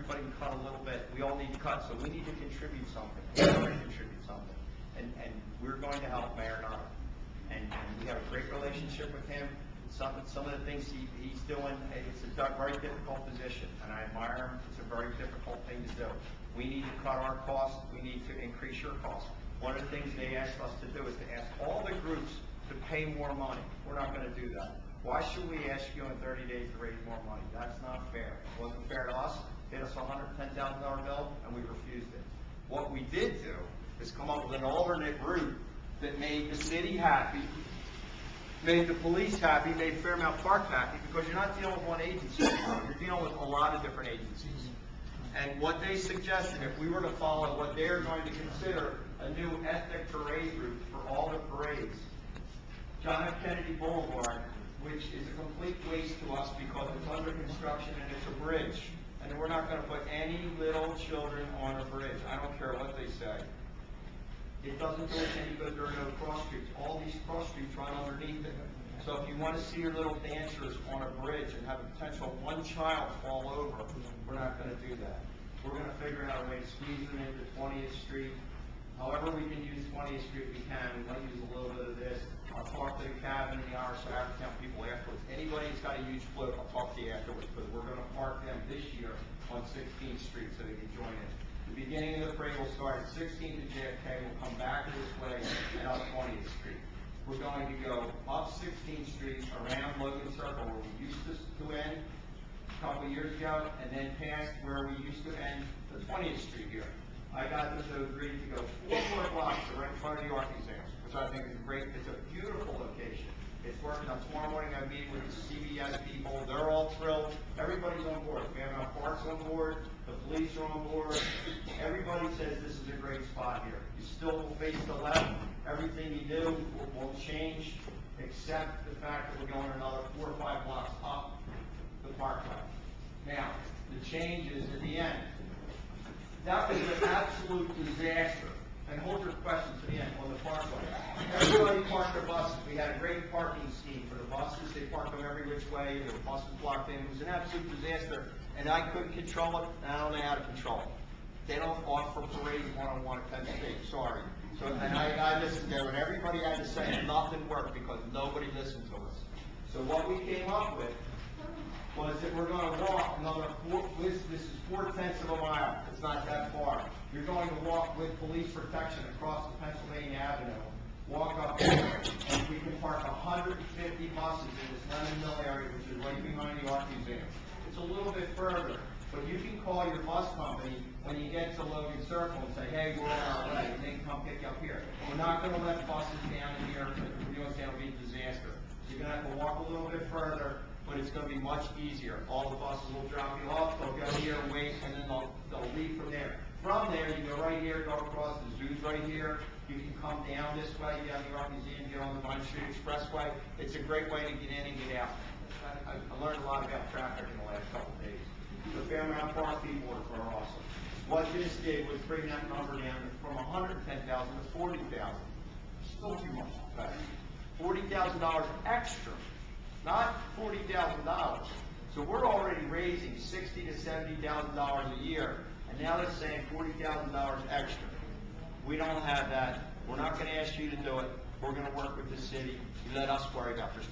everybody can cut a little bit. We all need to cut, so we need to contribute something. We're going to contribute something. And we're going to help Mayor Nutter. And we have a great relationship with him. Some of the things he's doing, it's a very difficult position, and I admire him. It's a very difficult thing to do. We need to cut our costs. We need to increase your costs. One of the things they asked us to do is to ask all the groups to pay more money. We're not going to do that. Why should we ask you in 30 days to raise more money? That's not fair. It wasn't fair to us. They hit us a $110,000 bill, and we refused it. What we did do is come up with an alternate route that made the city happy, made the police happy, made Fairmount Park happy, because you're not dealing with one agency anymore. You're dealing with a lot of different agencies. And what they suggested, if we were to follow what they're going to consider a new ethnic parade route for all the parades, John F. Kennedy Boulevard, which is a complete waste to us because it's under construction and it's a bridge, and we're not going to put any little children on a bridge. I don't care what they say. It doesn't do us any good. There are no cross streets. All these cross streets run underneath it. So if you want to see your little dancers on a bridge and have a potential one child fall over, we're not going to do that. We're going to figure out a way to squeeze them into 20th Street. However we can use 20th Street, we can. We might use a little bit of this. I'll talk to the cabin and the Irish African people afterwards. Anybody who's got a huge float, I'll talk to you afterwards, because we're going to park them this year on 16th Street so they can join in. The beginning of the parade will start at 16th and JFK. We'll come back this way and up 20th Street. We're going to go up 16th Street, around Logan Circle, where we used to end a couple years ago, and then past where we used to end the 20th Street here. I got them to agree to go 4 more blocks right in front of the art museum, which I think is great. It's a beautiful location. It's working. Tomorrow morning I meet with the CBS people. They're all thrilled. Everybody's on board. Fairmount Park's on board. The police are on board. Everybody says this is a great spot here. You still will face the left. Everything you do will change, except the fact that we're going another 4 or 5 blocks up the parkway. Now, the change is at the end. That was an absolute disaster. And hold your questions to the end on the parkway. Everybody parked their buses. We had a great parking scheme for the buses. They parked them every which way. The buses blocked in. It was an absolute disaster. And I couldn't control it, and I don't know how to control it. They don't offer parades one-on-one at Penn State. Sorry. So, and I listened to what everybody had to say, and nothing worked because nobody listened to us. So what we came up with was that we're going to walk another this is 4/10 of a mile. It's not that far. You're going to walk with police protection across the Pennsylvania Avenue, walk up there, and we can park 150 buses in this Lemon Mill area, which is right behind the Art Museum. It's a little bit further, but you can call your bus company when you get to Logan Circle and say, hey, we're on our way, and they can come pick you up here. We're not going to let buses down in here, because it'll be a disaster. You're going to have to walk a little bit further, but it's going to be much easier. All the buses will drop you off, they'll go here, wait, and then they'll leave from there. From there, you go right here, go across, the zoo's right here. You can come down this way, get on the Art Museum, get on the Vine Street Expressway. It's a great way to get in and get out. I learned a lot about traffic in the last couple of days. The Fairmount Park people are awesome. What this did was bring that number down from 110,000 to 40,000. Still too much to pay. $40,000 extra, not $40,000. So we're already raising $60,000 to $70,000 a year, and now they're saying $40,000 extra. We don't have that. We're not going to ask you to do it. We're going to work with the city. You let us worry about this.